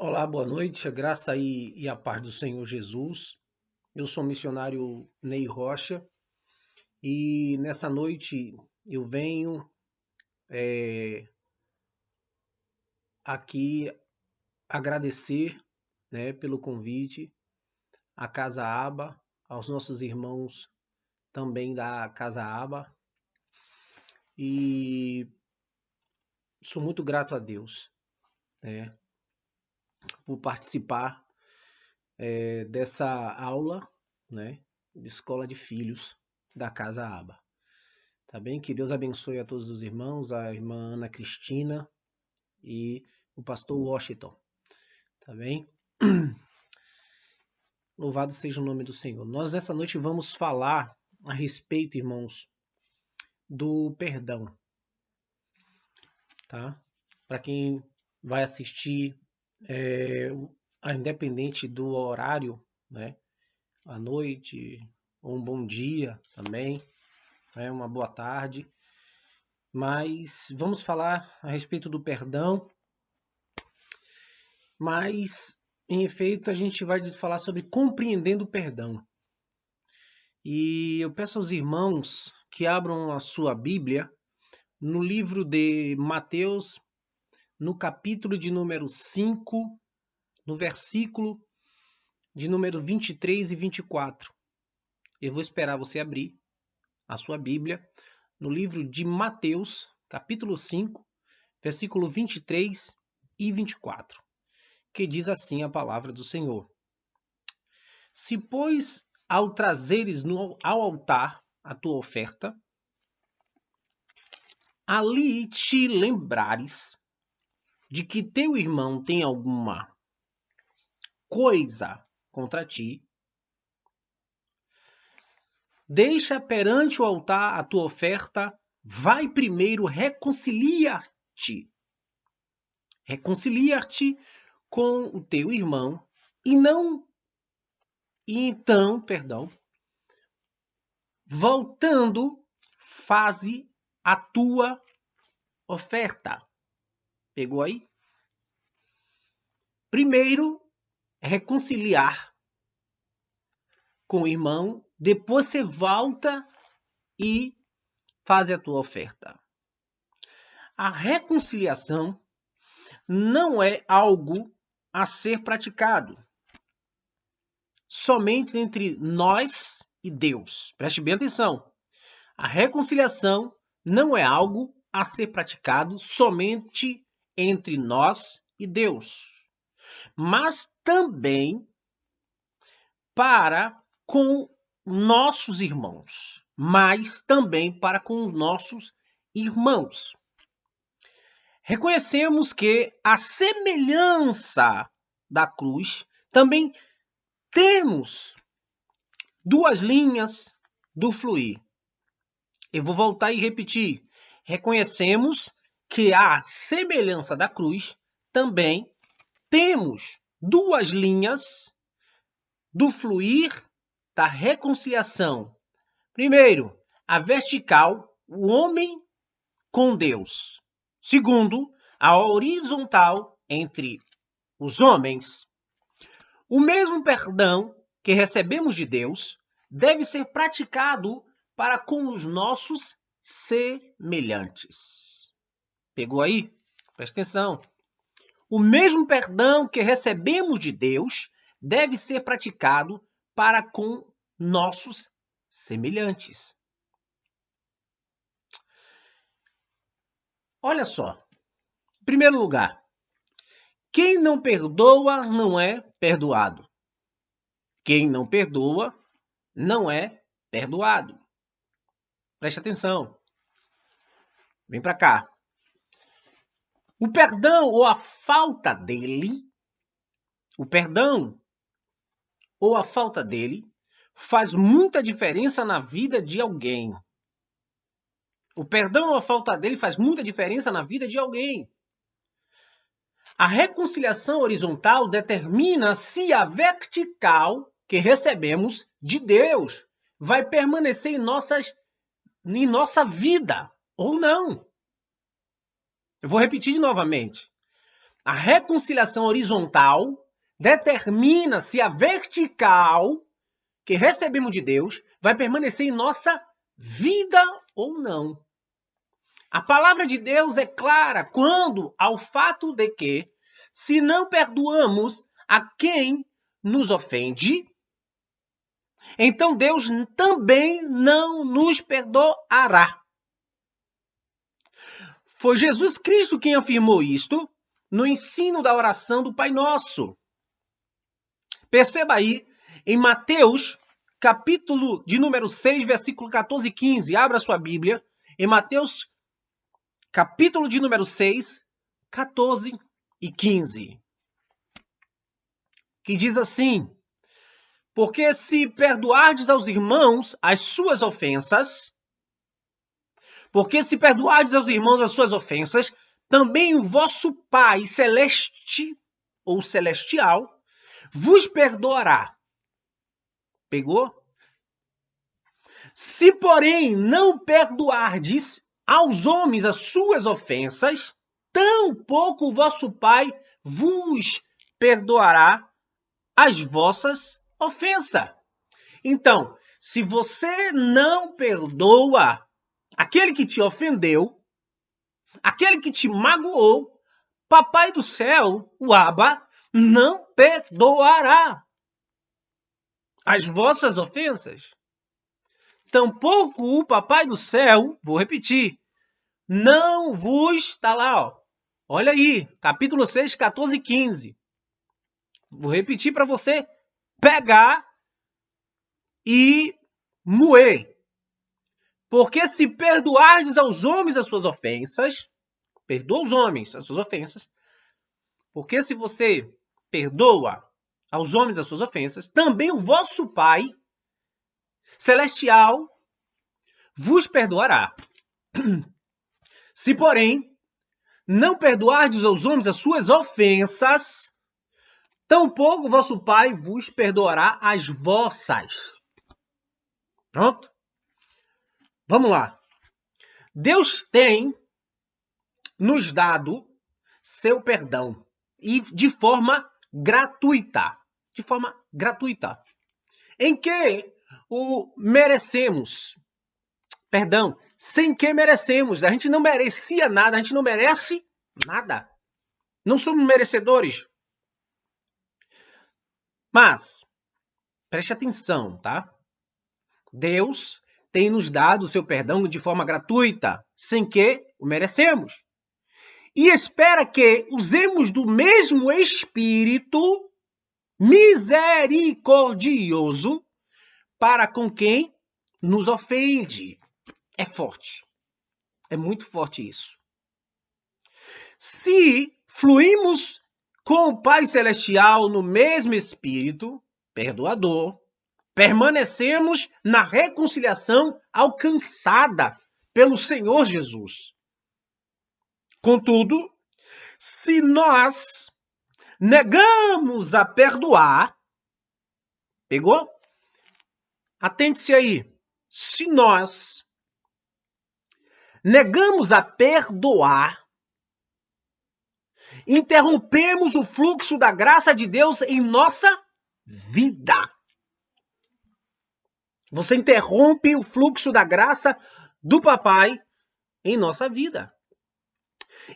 Olá, boa noite, a graça e a paz do Senhor Jesus. Eu sou o missionário Ney Rocha e nessa noite eu venho aqui agradecer, pelo convite à Casa Aba, aos nossos irmãos também da Casa Aba, e sou muito grato a Deus, né, por participar dessa aula, né, de Escola de Filhos da Casa Aba. Tá bem? Que Deus abençoe a todos os irmãos, a irmã Ana Cristina e o pastor Washington. Tá bem? Louvado seja o nome do Senhor. Nós nessa noite vamos falar a respeito, irmãos, do perdão. Tá? Para quem vai assistir, independente do horário, né? À noite, ou um bom dia também, uma boa tarde. Mas vamos falar a respeito do perdão. Mas, em efeito, a gente vai falar sobre compreendendo o perdão. E eu peço aos irmãos que abram a sua Bíblia no livro de Mateus, no capítulo de número 5, no versículo de número 23 e 24. Eu vou esperar você abrir a sua Bíblia no livro de Mateus, capítulo 5, versículo 23 e 24. Que diz assim a palavra do Senhor. Se, pois, ao trazeres ao altar a tua oferta, ali te lembrares de que teu irmão tem alguma coisa contra ti, deixa perante o altar a tua oferta, vai primeiro reconciliar-te com o teu irmão e então, voltando, faze a tua oferta. Pegou aí? Primeiro, reconciliar com o irmão, depois você volta e faz a tua oferta. A reconciliação não é algo a ser praticado somente entre nós e Deus. Preste bem atenção. A reconciliação não é algo a ser praticado somente entre nós e Deus, mas também para com nossos irmãos, mas também para com os nossos irmãos. Reconhecemos que a semelhança da cruz também temos duas linhas do fluir. Eu vou voltar e repetir. Reconhecemos que a semelhança da cruz também temos duas linhas do fluir da reconciliação. Primeiro, a vertical, o homem com Deus. Segundo, a horizontal entre os homens. O mesmo perdão que recebemos de Deus deve ser praticado para com os nossos semelhantes. Pegou aí? Presta atenção. O mesmo perdão que recebemos de Deus deve ser praticado para com nossos semelhantes. Olha só. Em primeiro lugar, quem não perdoa não é perdoado. Quem não perdoa não é perdoado. Preste atenção. Vem para cá. O perdão ou a falta dele, faz muita diferença na vida de alguém. O perdão ou a falta dele faz muita diferença na vida de alguém. A reconciliação horizontal determina se a vertical que recebemos de Deus vai permanecer em nossa vida ou não. Eu vou repetir novamente. A reconciliação horizontal determina se a vertical que recebemos de Deus vai permanecer em nossa vida ou não. A palavra de Deus é clara quando ao fato de que, se não perdoamos a quem nos ofende, então Deus também não nos perdoará. Foi Jesus Cristo quem afirmou isto no ensino da oração do Pai Nosso. Perceba aí, em Mateus, capítulo de número 6, versículo 14 e 15. Abra sua Bíblia. Em Mateus, capítulo de número 6, 14 e 15. Que diz assim: porque se perdoardes aos irmãos as suas ofensas, também o vosso Pai celeste ou celestial vos perdoará. Pegou? Se, porém, não perdoardes aos homens as suas ofensas, tampouco o vosso Pai vos perdoará as vossas ofensas. Então, se você não perdoa aquele que te ofendeu, aquele que te magoou, Papai do céu, o Abba, não perdoará as vossas ofensas. Tampouco o Papai do céu, vou repetir, não vos, está lá, ó. Olha aí, capítulo 6, 14 e 15. Vou repetir para você pegar e moer. Porque se perdoardes aos homens as suas ofensas, perdoa os homens as suas ofensas, porque se você perdoa aos homens as suas ofensas, também o vosso Pai celestial vos perdoará. Se, porém, não perdoardes aos homens as suas ofensas, tampouco o vosso Pai vos perdoará as vossas. Pronto? Vamos lá. Deus tem nos dado seu perdão e de forma gratuita. De forma gratuita. Em que o merecemos. Perdão, sem que merecemos. A gente não merecia nada, a gente não merece nada. Não somos merecedores. Mas, preste atenção, tá? Deus tem nos dado o seu perdão de forma gratuita, sem que o merecemos. E espera que usemos do mesmo Espírito misericordioso para com quem nos ofende. É forte. É muito forte isso. Se fluímos com o Pai Celestial no mesmo Espírito, perdoador, permanecemos na reconciliação alcançada pelo Senhor Jesus. Contudo, se nós negamos a perdoar, pegou? Atente-se aí. Se nós negamos a perdoar, interrompemos o fluxo da graça de Deus em nossa vida. Você interrompe o fluxo da graça do Papai em nossa vida.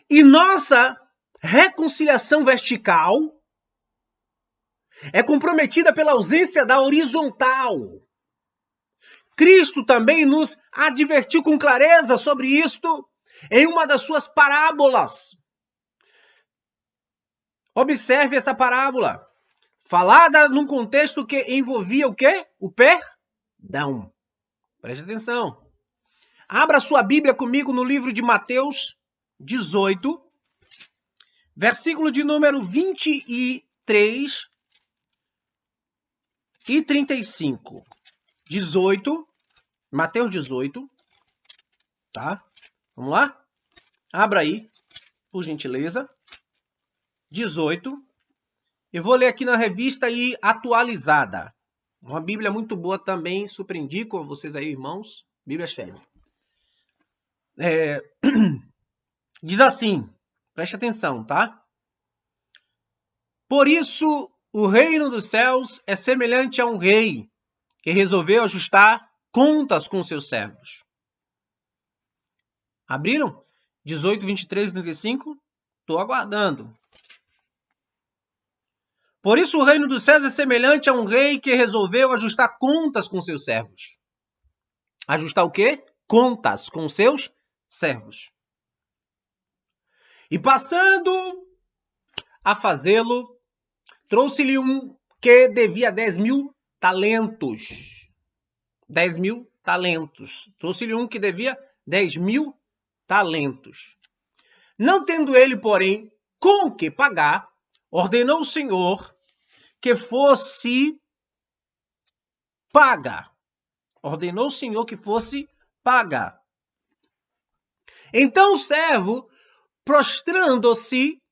E nossa reconciliação vertical é comprometida pela ausência da horizontal. Cristo também nos advertiu com clareza sobre isto em uma das suas parábolas. Observe essa parábola, falada num contexto que envolvia o quê? O perdão. Preste atenção. Abra sua Bíblia comigo no livro de Mateus 18, versículo de número 23 e 35. 18, Mateus 18, tá? Vamos lá? Abra aí, por gentileza. 18. Eu vou ler aqui na revista e atualizada. Uma Bíblia muito boa também, super indico a vocês aí, irmãos. Bíblia Shelly. Diz assim, preste atenção, tá? Por isso, o reino dos céus é semelhante a um rei que resolveu ajustar contas com seus servos. Abriram? 18, 23 e 35? Estou aguardando. Por isso, o reino dos céus é semelhante a um rei que resolveu ajustar contas com seus servos. Ajustar o quê? Contas com seus servos. E passando a fazê-lo, trouxe-lhe um que devia 10.000 talentos. 10.000 talentos. Trouxe-lhe um que devia 10.000 talentos. Não tendo ele, porém, com o que pagar, ordenou o Senhor que fosse paga. Ordenou o Senhor que fosse paga. Então o servo, prostrando-se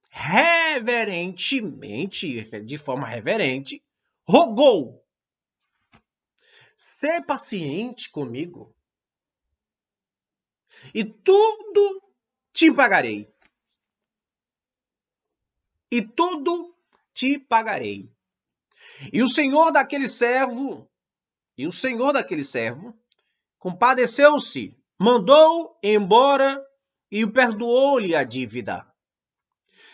reverentemente, de forma reverente, rogou: "Sê paciente comigo, e tudo te pagarei. E tudo te pagarei." E o Senhor daquele servo, compadeceu-se, mandou embora e perdoou-lhe a dívida.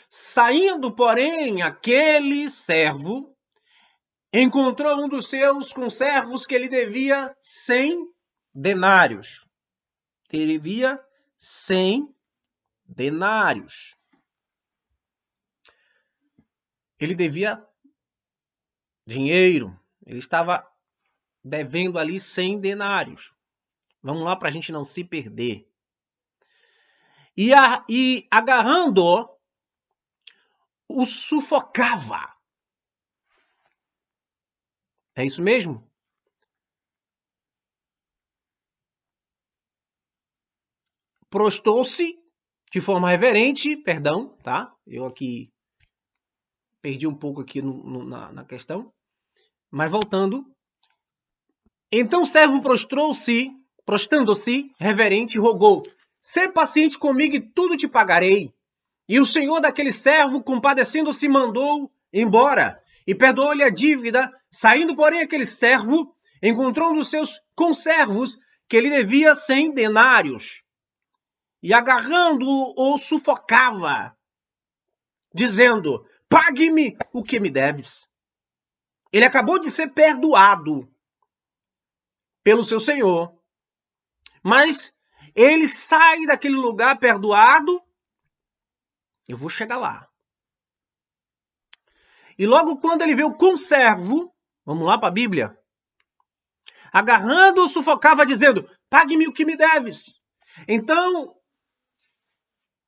Saindo, porém, aquele servo encontrou um dos seus conservos que lhe devia 100 denários. Devia 100 denários. Ele devia dinheiro. Ele estava devendo ali 100 denários. Vamos lá para a gente não se perder. E agarrando-o, o sufocava. É isso mesmo? Prostou-se de forma reverente, perdão, tá? Eu aqui perdi um pouco aqui na questão. Mas voltando. Então o servo prostrando-se, reverente, rogou: "Sê paciente comigo e tudo te pagarei." E o senhor daquele servo, compadecendo-se, mandou embora e perdoou-lhe a dívida. Saindo, porém, aquele servo encontrou um dos seus conservos que lhe devia 100 denários. E agarrando-o, o sufocava, dizendo: "Pague-me o que me deves." Ele acabou de ser perdoado pelo seu senhor, mas ele sai daquele lugar perdoado. Eu vou chegar lá. E logo quando ele vê o conservo, vamos lá para a Bíblia, agarrando-o, sufocava, dizendo: "Pague-me o que me deves." Então,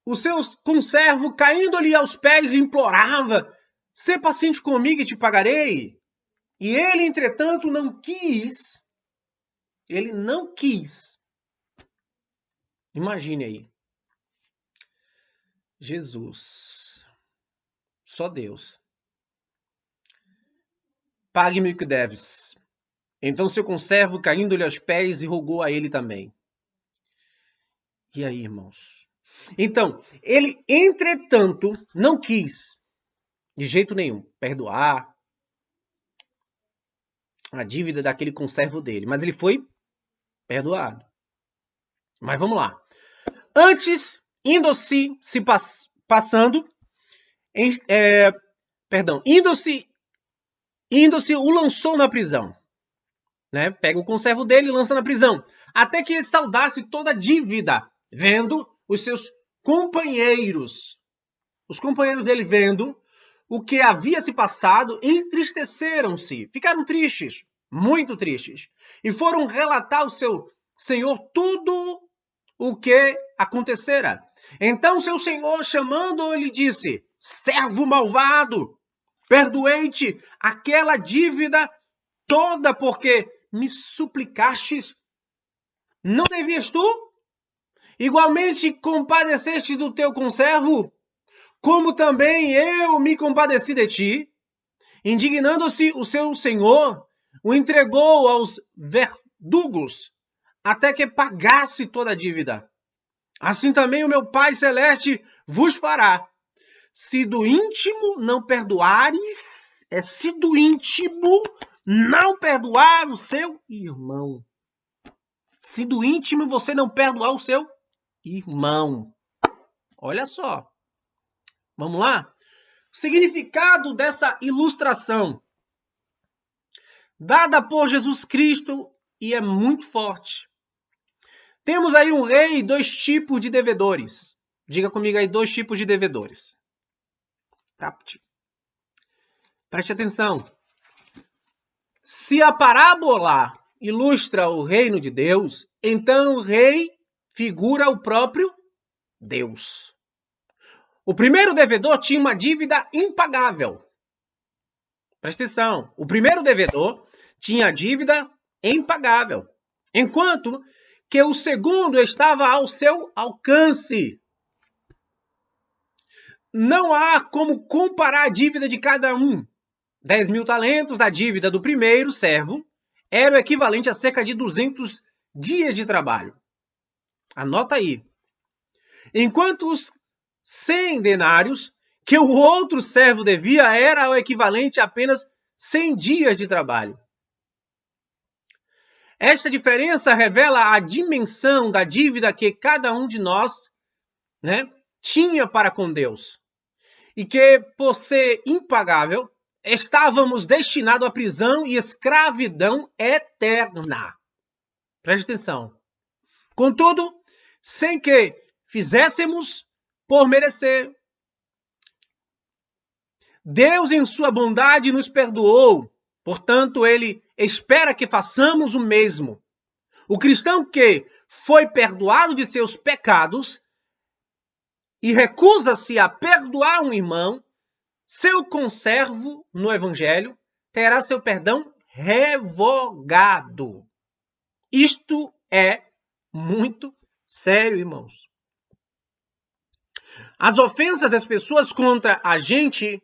o seu conservo, caindo-lhe aos pés, lhe implorava: "Sê paciente comigo e te pagarei." E ele, entretanto, não quis. Ele não quis. Imagine aí. Jesus. Só Deus. "Pague-me o que deves." Então seu conservo, caindo-lhe aos pés, e rogou a ele também. E aí, irmãos? Então, ele, entretanto, não quis, de jeito nenhum, perdoar a dívida daquele conservo dele. Mas ele foi perdoado. Mas vamos lá. Antes, indo-se o lançou na prisão. Né? Pega o conservo dele e lança na prisão. Até que ele saudasse toda a dívida, vendo os seus companheiros. Os companheiros dele, vendo o que havia se passado, entristeceram-se. Ficaram tristes, muito tristes. E foram relatar ao seu senhor tudo o que acontecera. Então seu senhor, chamando-o, lhe disse: "Servo malvado, perdoei-te aquela dívida toda porque me suplicastes. Não devias tu igualmente compadeceste do teu conservo, como também eu me compadeci de ti?" Indignando-se o seu senhor, o entregou aos verdugos até que pagasse toda a dívida. Assim também o meu Pai Celeste vos fará, Se do íntimo não perdoares, se do íntimo não perdoar o seu irmão. Se do íntimo você não perdoar o seu irmão. Olha só. Vamos lá? O significado dessa ilustração dada por Jesus Cristo e é muito forte. Temos aí um rei e 2 tipos de devedores. Diga comigo aí 2 tipos de devedores. Capte. Preste atenção. Se a parábola ilustra o reino de Deus, então o rei figura o próprio Deus. O primeiro devedor tinha uma dívida impagável. Presta atenção. O primeiro devedor tinha a dívida impagável, enquanto que o segundo estava ao seu alcance. Não há como comparar a dívida de cada um. 10 mil talentos da dívida do primeiro servo era o equivalente a cerca de 200 dias de trabalho. Anota aí. Enquanto os 100 denários que o outro servo devia era o equivalente a apenas 100 dias de trabalho. Esta diferença revela a dimensão da dívida que cada um de nós, tinha para com Deus. E que, por ser impagável, estávamos destinados à prisão e escravidão eterna. Preste atenção. Contudo, sem que fizéssemos por merecer, Deus, em sua bondade, nos perdoou. Portanto, ele espera que façamos o mesmo. O cristão que foi perdoado de seus pecados e recusa-se a perdoar um irmão, seu conservo no Evangelho, terá seu perdão revogado. Isto é muito sério, irmãos. As ofensas das pessoas contra a gente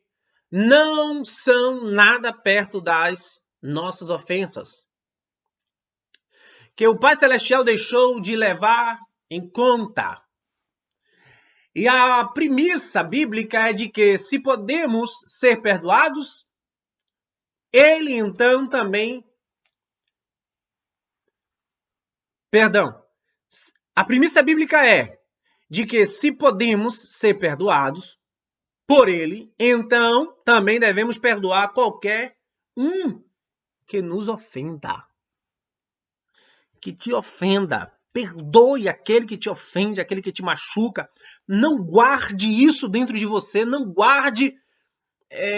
não são nada perto das nossas ofensas, que o Pai Celestial deixou de levar em conta. E a premissa bíblica é de que, se podemos ser perdoados, ele então também... A premissa bíblica é de que, se podemos ser perdoados por ele, então também devemos perdoar qualquer um que nos ofenda. Que te ofenda. Perdoe aquele que te ofende, aquele que te machuca. Não guarde isso dentro de você. Não guarde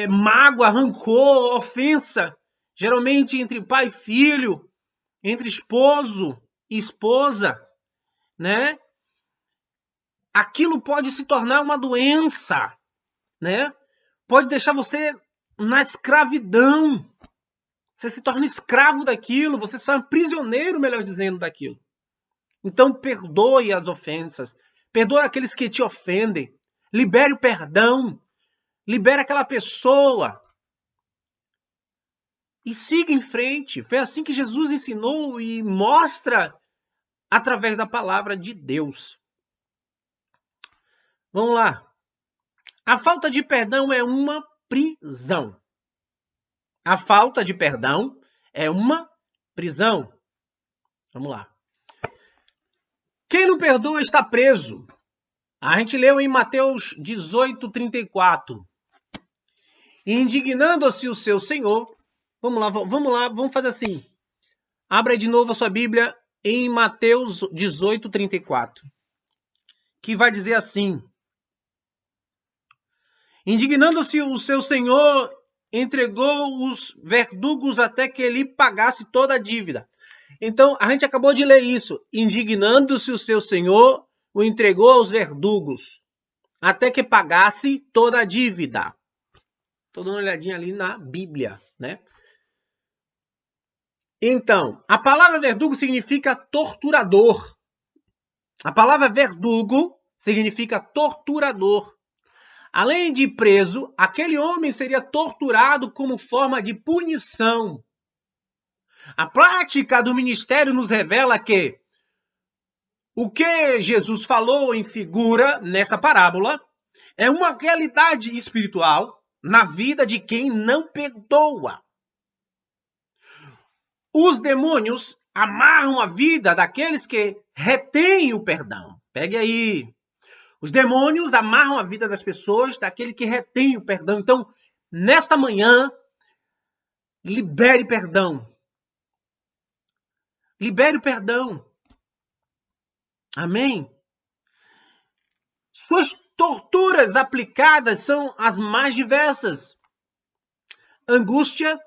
mágoa, rancor, ofensa. Geralmente entre pai e filho, entre esposo e esposa, né? Aquilo pode se tornar uma doença, né? Pode deixar você na escravidão. Você se torna escravo daquilo, você se torna prisioneiro, melhor dizendo, daquilo. Então, perdoe as ofensas. Perdoe aqueles que te ofendem. Libere o perdão. Libere aquela pessoa. E siga em frente. Foi assim que Jesus ensinou e mostra através da palavra de Deus. Vamos lá. A falta de perdão é uma prisão. A falta de perdão é uma prisão. Vamos lá. Quem não perdoa está preso. A gente leu em Mateus 18:34. Indignando-se o seu senhor. Vamos lá, vamos fazer assim. Abra de novo a sua Bíblia em Mateus 18:34. Que vai dizer assim: indignando-se o seu senhor, entregou os verdugos até que ele pagasse toda a dívida. Então, a gente acabou de ler isso. Indignando-se o seu senhor, o entregou aos verdugos, até que pagasse toda a dívida. Estou dando uma olhadinha ali na Bíblia, né? Então, a palavra verdugo significa torturador. A palavra verdugo significa torturador. Além de preso, aquele homem seria torturado como forma de punição. A prática do ministério nos revela que o que Jesus falou em figura nessa parábola É uma realidade espiritual na vida de quem não perdoa. Os demônios amarram a vida daqueles que retêm o perdão. Pegue aí. Os demônios amarram a vida das pessoas daquele que retém o perdão. Então, nesta manhã, libere perdão. Libere o perdão. Amém? Suas torturas aplicadas são as mais diversas. Angústia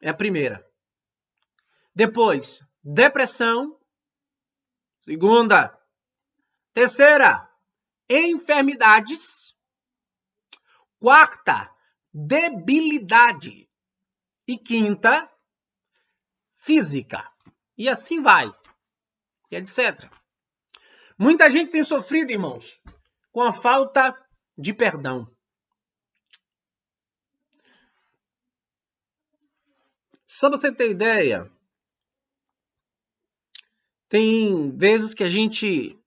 é a primeira. Depois, depressão. Segunda. Terceira, enfermidades. Quarta, debilidade. E quinta, física. E assim vai. E etc. Muita gente tem sofrido, irmãos, com a falta de perdão. Só pra você ter ideia, tem vezes que a gente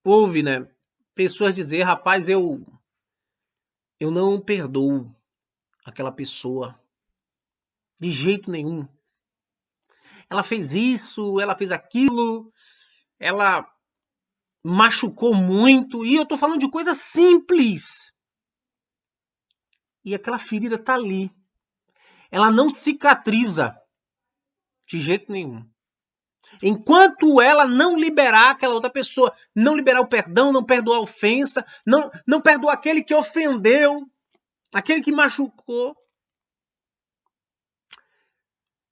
ouve, né, pessoas dizer, rapaz, eu não perdoo aquela pessoa de jeito nenhum. Ela fez isso, ela fez aquilo, ela machucou muito, e eu tô falando de coisa simples. E aquela ferida tá ali. Ela não cicatriza de jeito nenhum. Enquanto ela não liberar aquela outra pessoa, não liberar o perdão, não perdoar a ofensa, não perdoar aquele que ofendeu, aquele que machucou,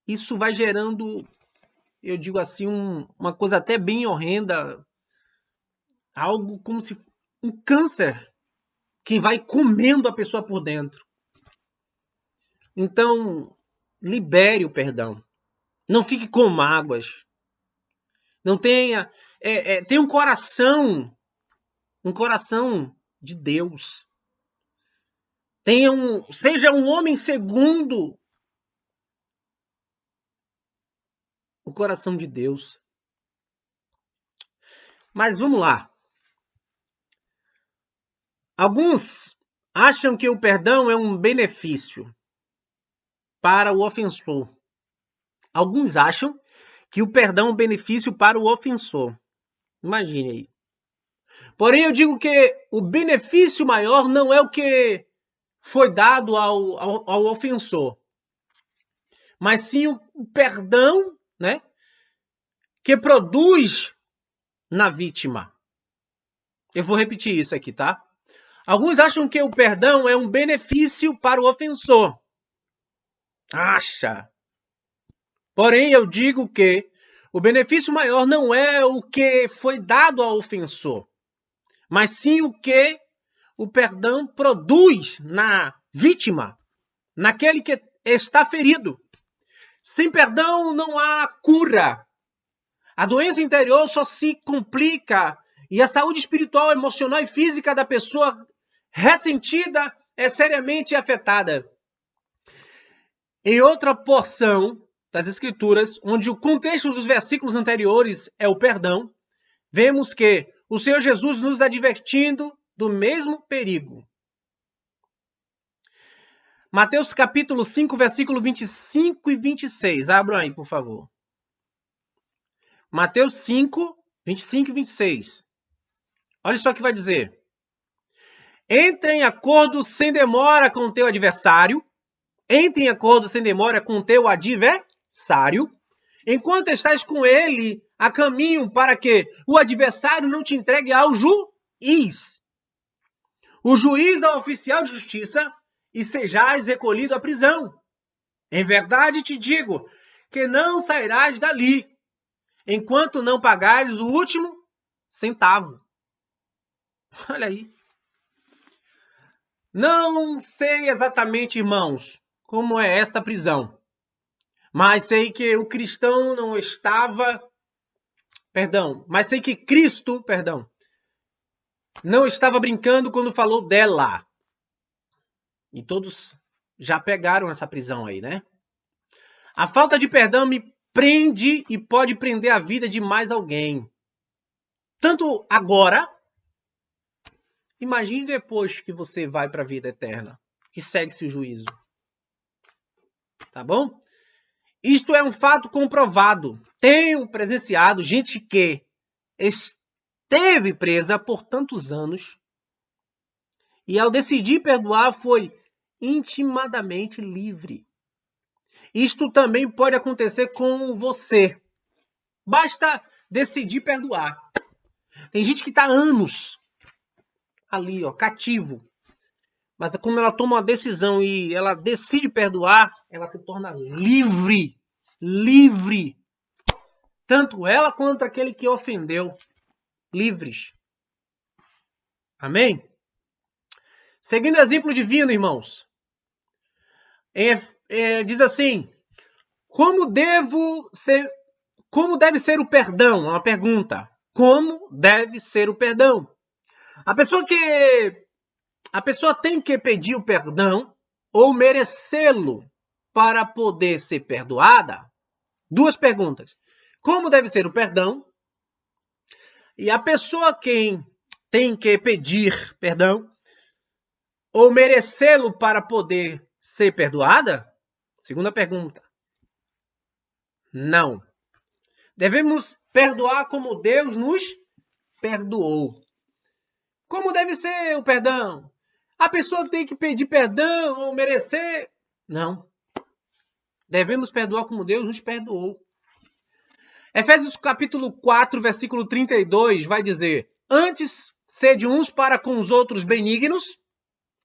isso vai gerando, eu digo assim, uma coisa até bem horrenda, algo como se um câncer que vai comendo a pessoa por dentro. Então, libere o perdão. Não fique com mágoas. Não tenha... tenha um coração de Deus. Seja um homem segundo o coração de Deus. Mas vamos lá. Alguns acham que o perdão é um benefício para o ofensor. Alguns acham que o perdão é um benefício para o ofensor. Imagine aí. Porém, eu digo que o benefício maior não é o que foi dado ao ofensor, mas sim o perdão, né, que produz na vítima. Eu vou repetir isso aqui, tá? Alguns acham que o perdão é um benefício para o ofensor. Acha. Porém, eu digo que o benefício maior não é o que foi dado ao ofensor, mas sim o que o perdão produz na vítima, naquele que está ferido. Sem perdão não há cura. A doença interior só se complica e a saúde espiritual, emocional e física da pessoa ressentida é seriamente afetada. Em outra porção das Escrituras, onde o contexto dos versículos anteriores é o perdão, vemos que o Senhor Jesus nos advertindo do mesmo perigo. Mateus capítulo 5, versículo 25 e 26. Abram aí, por favor. Mateus 5, 25 e 26. Olha só o que vai dizer. Entre em acordo sem demora com o teu adversário. Entre em acordo sem demora com o teu adversário. Enquanto estás com ele a caminho para que o adversário não te entregue ao juiz. O juiz é o oficial de justiça e sejais recolhido à prisão. Em verdade te digo que não sairás dali, enquanto não pagares o último centavo. Olha aí. Não sei exatamente, irmãos, como é esta prisão, mas sei que o cristão não estava... mas sei que Cristo, não estava brincando quando falou dela. E todos já pegaram essa prisão aí, né? A falta de perdão me prende e pode prender a vida de mais alguém. Tanto agora, Imagine depois que você vai para a vida eterna, que segue-se o juízo. Tá bom? Isto é um fato comprovado. Tenho presenciado gente que esteve presa por tantos anos e ao decidir perdoar foi intimadamente livre. Isto também pode acontecer com você. Basta decidir perdoar. Tem gente que está há anos ali, ó, cativo. Mas como ela toma uma decisão e ela decide perdoar, ela se torna livre. Livre. Tanto ela quanto aquele que ofendeu. Livres. Amém? Seguindo o exemplo divino, irmãos. Diz assim, como deve ser o perdão? É uma pergunta. Como deve ser o perdão? A pessoa tem que pedir o perdão ou merecê-lo para poder ser perdoada? Duas perguntas. Como deve ser o perdão? E a pessoa quem tem que pedir perdão ou merecê-lo para poder ser perdoada? Segunda pergunta. Não. Devemos perdoar como Deus nos perdoou. Como deve ser o perdão? A pessoa tem que pedir perdão ou merecer? Não. Devemos perdoar como Deus nos perdoou. Efésios capítulo 4, versículo 32 vai dizer: antes, sede uns para com os outros benignos,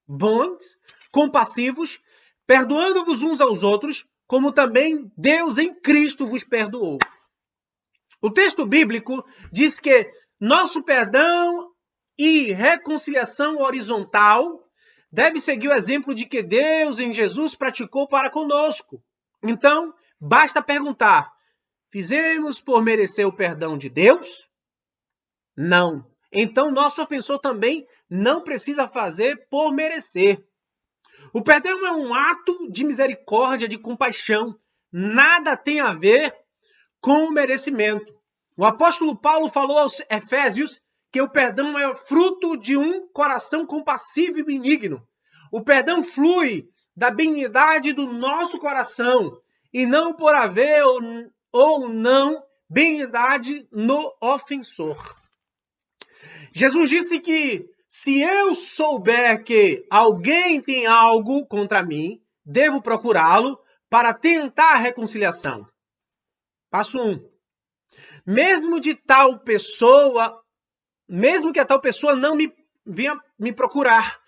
bons, compassivos, perdoando-vos uns aos outros, como também Deus em Cristo vos perdoou. O texto bíblico diz que nosso perdão e reconciliação horizontal deve seguir o exemplo de que Deus em Jesus praticou para conosco. Então, basta perguntar: fizemos por merecer o perdão de Deus? Não. Então, nosso ofensor também não precisa fazer por merecer. O perdão é um ato de misericórdia, de compaixão. Nada tem a ver com o merecimento. O apóstolo Paulo falou aos Efésios que o perdão é fruto de um coração compassivo e benigno. O perdão flui da benignidade do nosso coração e não por haver ou não benignidade no ofensor. Jesus disse que se eu souber que alguém tem algo contra mim, devo procurá-lo para tentar a reconciliação. Passo 1. Mesmo que a tal pessoa não me venha me procurar,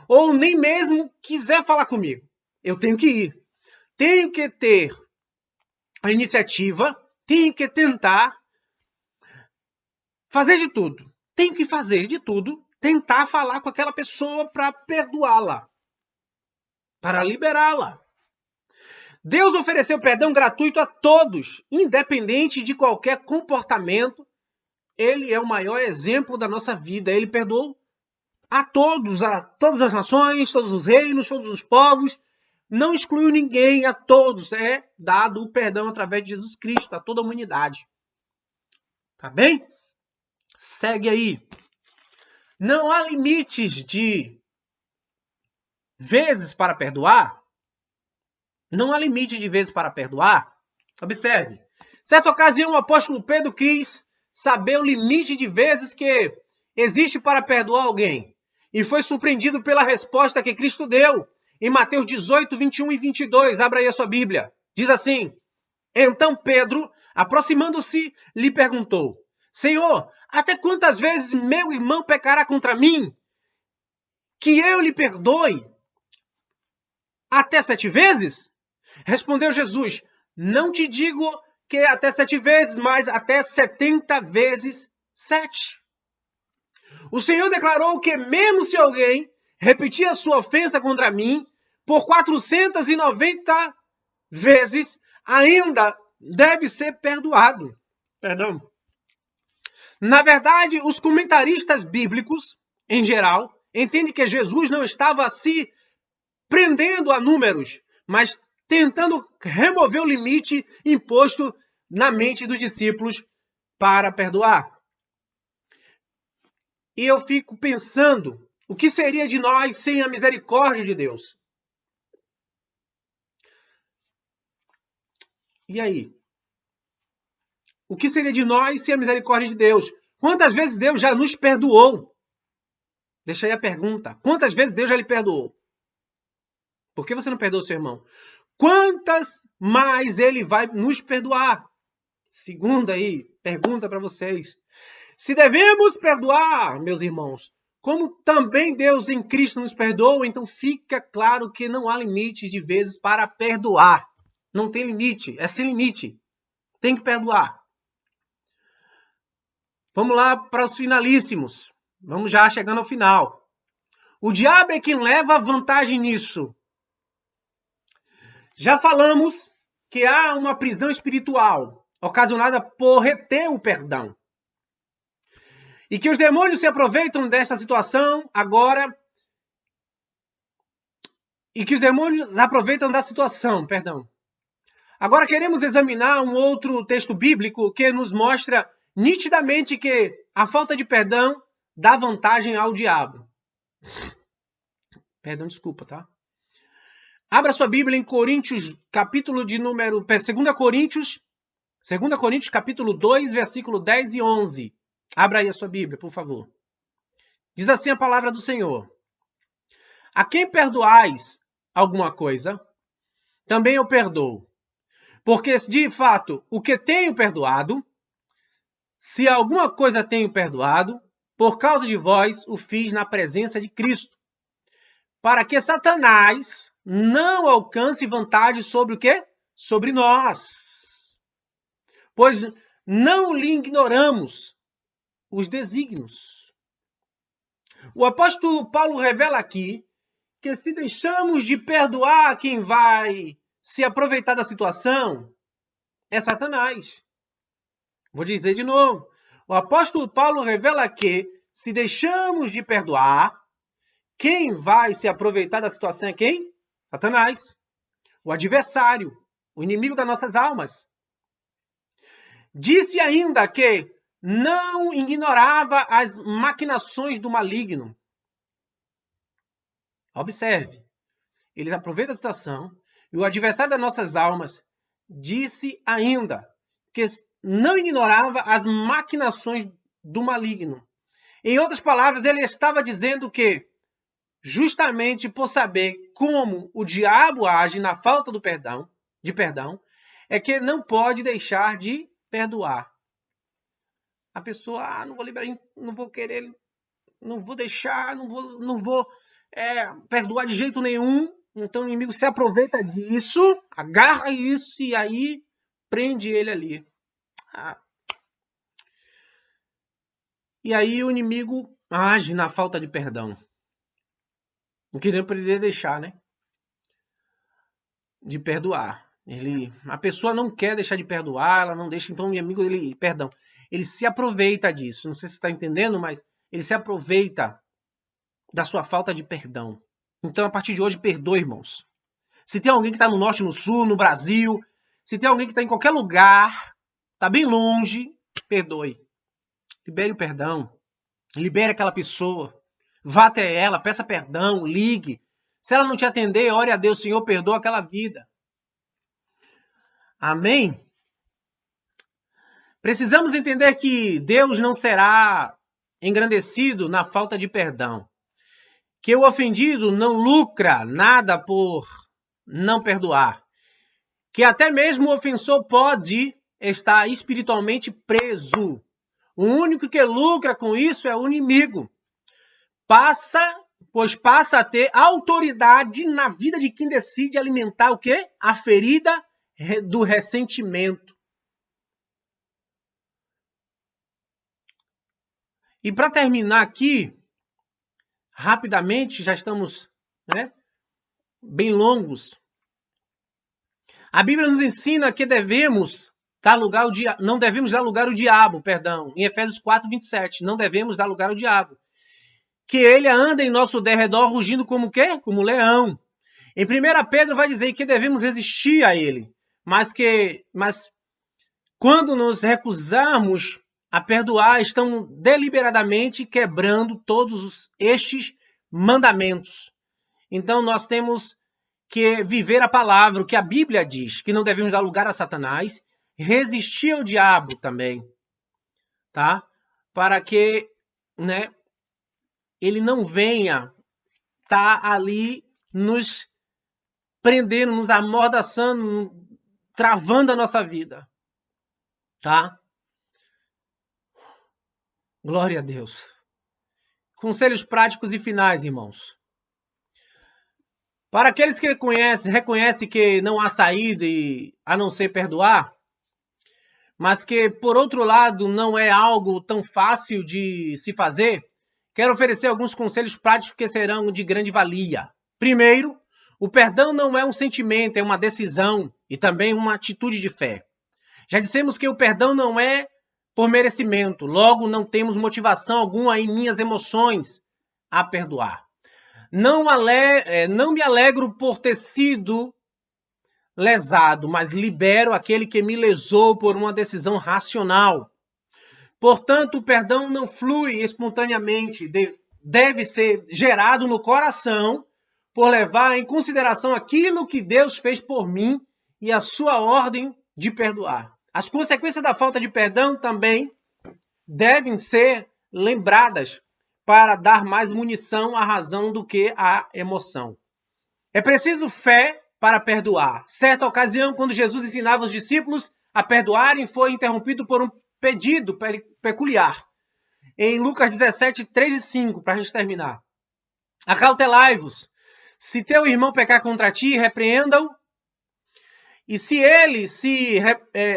ou nem mesmo quiser falar comigo, eu tenho que ir. Tenho que ter a iniciativa, tenho que tentar fazer de tudo. Tenho que fazer de tudo, tentar falar com aquela pessoa para perdoá-la, para liberá-la. Deus ofereceu perdão gratuito a todos, independente de qualquer comportamento. Ele é o maior exemplo da nossa vida. Ele perdoou a todas as nações, todos os reinos, todos os povos. Não excluiu ninguém, a todos é dado o perdão através de Jesus Cristo, a toda a humanidade. Tá bem? Segue aí. Não há limites de vezes para perdoar? Não há limite de vezes para perdoar? Observe. Certa ocasião, o apóstolo Pedro quis saber o limite de vezes que existe para perdoar alguém. E foi surpreendido pela resposta que Cristo deu em Mateus 18, 21 e 22. Abra aí a sua Bíblia. Diz assim: então Pedro, aproximando-se, lhe perguntou: Senhor, até quantas vezes meu irmão pecará contra mim, que eu lhe perdoe? Até 7 vezes? Respondeu Jesus: não te digo que até 7 vezes, mas até 70 vezes 7. O Senhor declarou que mesmo se alguém repetir a sua ofensa contra mim por 490 vezes, ainda deve ser perdoado. Perdão. Na verdade, os comentaristas bíblicos, em geral, entendem que Jesus não estava se prendendo a números, mas tentando remover o limite imposto na mente dos discípulos para perdoar. E eu fico pensando O que seria de nós sem a misericórdia de Deus? E aí? O que seria de nós sem a misericórdia de Deus? Quantas vezes Deus já nos perdoou? Deixa aí a pergunta. Quantas vezes Deus já lhe perdoou? Por que você não perdoa o seu irmão? Quantas mais ele vai nos perdoar? Segunda aí, pergunta para vocês. Se devemos perdoar, meus irmãos, como também Deus em Cristo nos perdoa, então fica claro que não há limite de vezes para perdoar. Não tem limite, é sem limite. Tem que perdoar. Vamos lá para os finalíssimos. Vamos já chegando ao final. O diabo é quem leva vantagem nisso. Já falamos que há uma prisão espiritual ocasionada por reter o perdão. E que os demônios se aproveitam dessa situação agora. E que os demônios aproveitam da situação, perdão. Agora queremos examinar um outro texto bíblico que nos mostra nitidamente que a falta de perdão dá vantagem ao diabo. Perdão, desculpa, tá? Abra sua Bíblia em Coríntios, capítulo de número... 2 Coríntios, capítulo 2, versículo 10 e 11. Abra aí a sua Bíblia, por favor. Diz assim a palavra do Senhor. A quem perdoais alguma coisa, também eu perdoo. Porque, de fato, o que tenho perdoado, se alguma coisa tenho perdoado, por causa de vós o fiz na presença de Cristo, para que Satanás não alcance vantagem sobre o quê? Sobre nós. Pois não lhe ignoramos os desígnios. O apóstolo Paulo revela aqui que se deixamos de perdoar quem vai se aproveitar da situação, é Satanás. Vou dizer de novo. O apóstolo Paulo revela que se deixamos de perdoar, quem vai se aproveitar da situação é quem? Satanás. O adversário, o inimigo das nossas almas. Disse ainda que não ignorava as maquinações do maligno. Observe. Ele aproveita a situação e o adversário das nossas almas disse ainda que não ignorava as maquinações do maligno. Em outras palavras, ele estava dizendo que, justamente por saber como o diabo age na falta de perdão, é que não pode deixar de perdoar. A pessoa, não vou liberar, não vou querer, não vou deixar, não vou perdoar de jeito nenhum. Então o inimigo se aproveita disso, agarra isso e aí prende ele ali. E aí o inimigo age na falta de perdão. Não queria poder deixar, né? De perdoar. A pessoa não quer deixar de perdoar, ela não deixa, então o inimigo, ele se aproveita disso. Não sei se você está entendendo, mas ele se aproveita da sua falta de perdão. Então, a partir de hoje, perdoe, irmãos. Se tem alguém que está no norte, no sul, no Brasil, se tem alguém que está em qualquer lugar, está bem longe, perdoe. Libere o perdão. Libere aquela pessoa. Vá até ela, peça perdão, ligue. Se ela não te atender, ore a Deus, Senhor, perdoa aquela vida. Amém? Precisamos entender que Deus não será engrandecido na falta de perdão. Que o ofendido não lucra nada por não perdoar. Que até mesmo o ofensor pode estar espiritualmente preso. O único que lucra com isso é o inimigo. Pois passa a ter autoridade na vida de quem decide alimentar o quê? A ferida do ressentimento. E para terminar aqui, rapidamente, já estamos bem longos. A Bíblia nos ensina que não devemos dar lugar ao diabo, em Efésios 4, 27. Não devemos dar lugar ao diabo. Que ele anda em nosso derredor rugindo como o quê? Como leão. Em 1 Pedro vai dizer que devemos resistir a ele. Mas quando nos recusarmos a perdoar, estamos deliberadamente quebrando todos estes mandamentos. Então nós temos que viver a palavra, o que a Bíblia diz, que não devemos dar lugar a Satanás, resistir ao diabo também, tá? Para que, né, ele não venha estar ali nos prendendo, nos amordaçando, travando a nossa vida, tá? Glória a Deus. Conselhos práticos e finais, irmãos. Para aqueles que reconhecem que não há saída a não ser perdoar, mas que, por outro lado, não é algo tão fácil de se fazer, quero oferecer alguns conselhos práticos que serão de grande valia. Primeiro, o perdão não é um sentimento, é uma decisão e também uma atitude de fé. Já dissemos que o perdão não é por merecimento, logo não temos motivação alguma em minhas emoções a perdoar. Não me alegro por ter sido lesado, mas libero aquele que me lesou por uma decisão racional. Portanto, o perdão não flui espontaneamente, deve ser gerado no coração por levar em consideração aquilo que Deus fez por mim e a sua ordem de perdoar. As consequências da falta de perdão também devem ser lembradas para dar mais munição à razão do que à emoção. É preciso fé para perdoar. Certa ocasião, quando Jesus ensinava os discípulos a perdoarem, foi interrompido por um pedido peculiar. Em Lucas 17, 3 e 5, para a gente terminar. Acautelai-vos. Se teu irmão pecar contra ti, repreenda-o. E se ele se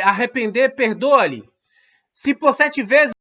arrepender, perdoa-lhe. Se por 7 vezes